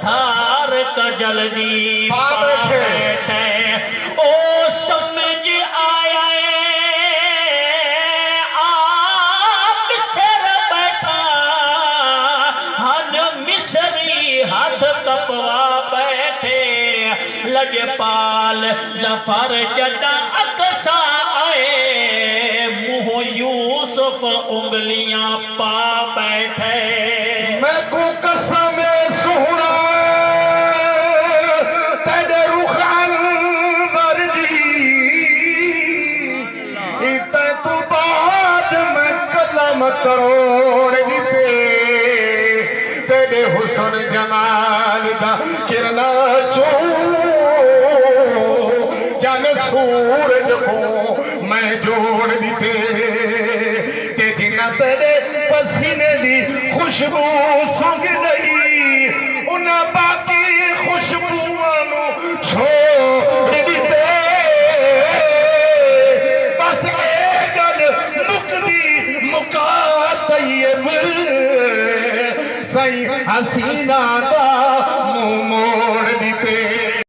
धार causal दी बैठे ओ समझ आया आप सिर बैठा हन मिसरी हाथ कपवा बैठे लजपाल जफर जदा अकसा आए मुँह यूसुफ उंगलियां पा बैठे मैं को कसम सोहरा तेरे रुख अनवर जी इते तू बाद मैं कलम करोड़ दिते तेरे हुस्न जमाल दा किरना चो जन सूरज को मैं जोड़ दिते ते जिन्ना तेरे पसीने दी खुशबू सुंघ गई उन्हें बाकी खुशबुआं नू छोड़ दिते बस ए गल मुकदी मुका तैयब सही हसीना तो